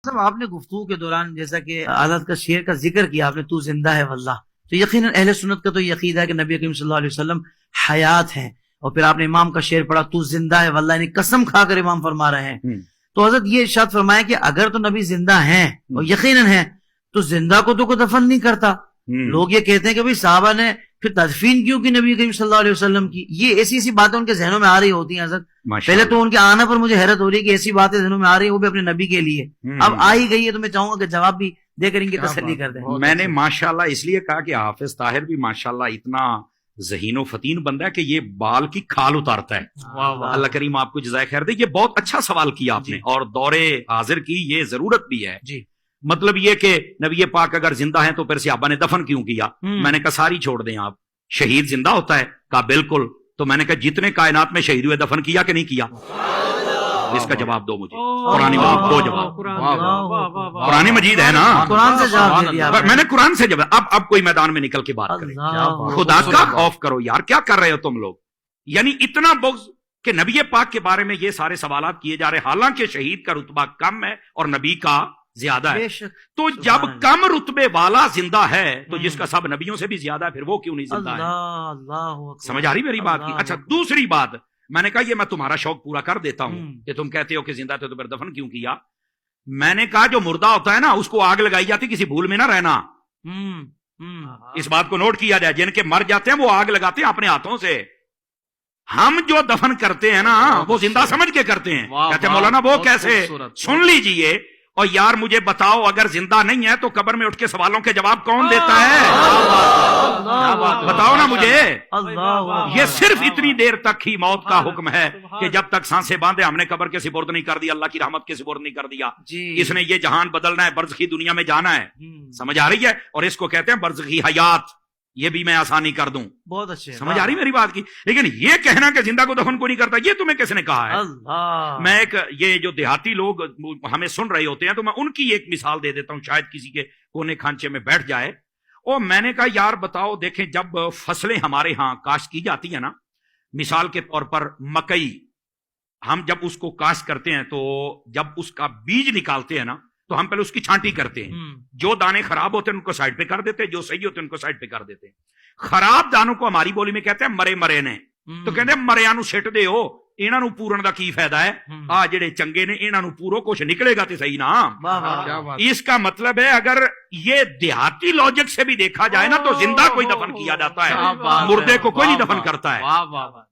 صاحب آپ نے گفتگو کے دوران جیسا کہ حضرت کا شعر کا ذکر کیا آپ نے، تو زندہ ہے واللہ، تو یقیناً اہل سنت کا تو یہ عقیدہ ہے کہ نبی کریم صلی اللہ علیہ وسلم حیات ہیں، اور پھر آپ نے امام کا شعر پڑھا تو زندہ ہے واللہ، یعنی قسم کھا کر امام فرما رہے ہیں۔ تو حضرت یہ ارشاد فرمایا کہ اگر تو نبی زندہ ہیں اور یقیناً ہیں تو زندہ کو تو کوئی دفن نہیں کرتا۔ لوگ یہ کہتے ہیں کہ بھئی صحابہ نے پھر تدفین کیوں کی نبی کریم صلی اللہ علیہ وسلم کی؟ یہ ایسی ایسی باتیں ان کے ذہنوں میں آ رہی ہوتی ہیں حضرت۔ پہلے تو ان کے آنے پر مجھے حیرت ہو رہی ہے کہ ایسی باتیں ذہنوں میں آ رہی ہیں وہ بھی اپنے نبی کے لیے، اب آ ہی گئی ہے تو میں چاہوں گا کہ جواب بھی دے کر ان کی تسلی کر دیں۔ میں نے ماشاءاللہ اس لیے کہا کہ حافظ طاہر بھی ماشاءاللہ اتنا ذہین و فتین بندہ ہے کہ یہ بال کی کھال اتارتا ہے۔ اللہ کریم آپ کو جزائے خیر دے۔ یہ بہت اچھا سوال کیا آپ نے، اور دور حاضر کی یہ ضرورت بھی ہے۔ مطلب یہ کہ نبی پاک اگر زندہ ہیں تو پھر صحابہ نے دفن کیوں کیا؟ میں نے کہا ساری چھوڑ دیں آپ، شہید زندہ ہوتا ہے؟ کہا بالکل۔ تو میں نے کہا جتنے کائنات میں شہید ہوئے دفن کیا کہ نہیں کیا؟ اس کا جواب دو مجھے، قرآن مجید دو جواب۔ قرآن مجید ہے نا، قرآن سے جواب دے دیا میں نے قرآن سے جواب۔ اب کوئی میدان میں نکل کے بات کریں، خدا کا خوف کرو یار، کیا کر رہے ہو تم لوگ؟ یعنی اتنا بغض کہ نبی پاک کے بارے میں یہ سارے سوالات کیے جا رہے، حالانکہ شہید کا رتبہ کم ہے اور نبی کا زیادہ ہے۔ تو جب کم رتبے والا زندہ ہے تو جس کا سب نبیوں سے بھی زیادہ ہے، پھر وہ کیوں نہیں زندہ ہے؟ سمجھ آ رہی میری بات کی؟ اچھا دوسری بات، میں نے کہا یہ میں تمہارا شوق پورا کر دیتا ہوں کہ تم کہتے ہو کہ زندہ تھے تو پھر دفن کیوں کیا؟ میں نے کہا جو مردہ ہوتا ہے نا اس کو آگ لگائی جاتی، کسی بھول میں نہ رہنا۔ اس بات کو نوٹ کیا جائے، جن کے مر جاتے ہیں وہ آگ لگاتے ہیں اپنے ہاتھوں سے، ہم جو دفن کرتے ہیں نا وہ زندہ سمجھ کے کرتے ہیں۔ کہتے ہیں مولانا وہ کیسے؟ سن لیجئے، اور یار مجھے بتاؤ اگر زندہ نہیں ہے تو قبر میں اٹھ کے سوالوں کے جواب کون دیتا ہے؟ بتاؤ نا مجھے۔ یہ صرف اتنی دیر تک ہی موت کا حکم ہے کہ جب تک سانسیں باندھے ہم نے قبر کے سپرد نہیں کر دیا، اللہ کی رحمت کے سپرد نہیں کر دیا۔ اس نے یہ جہان بدلنا ہے، برزخی دنیا میں جانا ہے، سمجھ آ رہی ہے؟ اور اس کو کہتے ہیں برزخی حیات، یہ بھی میں آسانی کر دوں۔ بہت اچھے، سمجھ آ رہی میری بات کی؟ لیکن یہ کہنا کہ زندہ کو دفن کو نہیں کرتا، یہ تمہیں کس نے کہا ہے؟ میں ایک یہ جو دیہاتی لوگ ہمیں سن رہے ہوتے ہیں تو میں ان کی ایک مثال دے دیتا ہوں، شاید کسی کے کونے کھانچے میں بیٹھ جائے۔ اور میں نے کہا یار بتاؤ، دیکھیں جب فصلیں ہمارے ہاں کاشت کی جاتی ہیں نا، مثال کے طور پر مکئی، ہم جب اس کو کاشت کرتے ہیں تو جب اس کا بیج نکالتے ہیں نا تو ہم پہلے اس کی چھانٹی کرتے ہیں، جو دانے خراب ہوتے ہیں ان کو سائڈ پہ کر دیتے ہیں، جو صحیح ہوتے ہیں ان کو سائڈ پہ کر دیتے ہیں۔ خراب دانوں کو ہماری بولی میں کہتے ہیں مرے مرے نے، تو کہتے ہیں مریا نو سٹ دے ہو، انہاں نو پورن دا کی فائدہ ہے؟ آ جڑے چنگے نے انہاں نو پورو، کچھ نکلے گا تے صحیح نا۔ اس کا مطلب ہے اگر یہ دیہاتی لاجک سے بھی دیکھا جائے نا تو زندہ کوئی دفن کیا جاتا ہے، مردے کو کوئی نہیں دفن کرتا ہے۔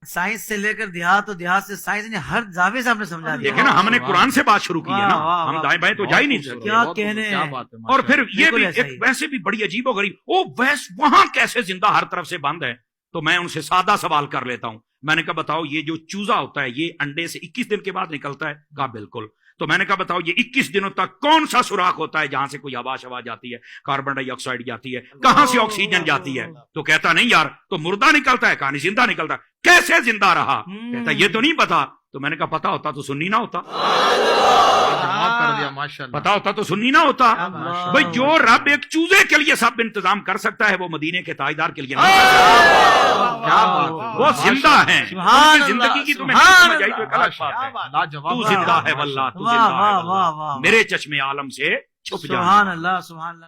سائنس سے لے کر دیہات، اور دیہات سے سائنس نے ہر زاویے سے آپ نے سمجھا دیا۔ دیکھیں نا، ہم نے قرآن سے بات شروع کی ہے نا، ہم دائیں بائیں تو جا ہی نہیں سکتے۔ کیا کہنے۔ اور پھر یہ بھی ایک ویسے بھی بڑی عجیب و غریب، او ویس وہاں کیسے زندہ ہر طرف سے بند ہے؟ تو میں ان سے سادہ سوال کر لیتا ہوں، میں نے کہا بتاؤ یہ جو چوزا ہوتا ہے یہ انڈے سے 21 دن کے بعد نکلتا ہے؟ کہا بالکل۔ تو میں نے کہا بتاؤ یہ 21 دنوں تک کون سا سوراخ ہوتا ہے جہاں سے کوئی ہوا شوا جاتی ہے، کاربن ڈائی آکسائڈ جاتی ہے، کہاں سے آکسیجن جاتی ہے؟ تو کہتا نہیں یار، تو مردہ نکلتا ہے؟ کہا نہیں زندہ نکلتا ہے۔ کیسے زندہ رہا؟ کہتا یہ تو نہیں پتا۔ تو میں نے کہا پتا ہوتا تو سننی نہ ہوتا، پتا ہوتا تو سننی نہ ہوتا۔ بھئی جو رب ایک چوزے کے لیے سب انتظام کر سکتا ہے وہ مدینے کے تاجدار کے لیے نہیں، وہ زندہ ہیں۔ زندگی کی تمہیں سمجھ آئی تو ایک الگ بات ہے، تو زندہ ہے واللہ، تو زندہ ہے واللہ، میرے چشم عالم سے چھپ جا۔ سبحان اللہ، سبحان اللہ۔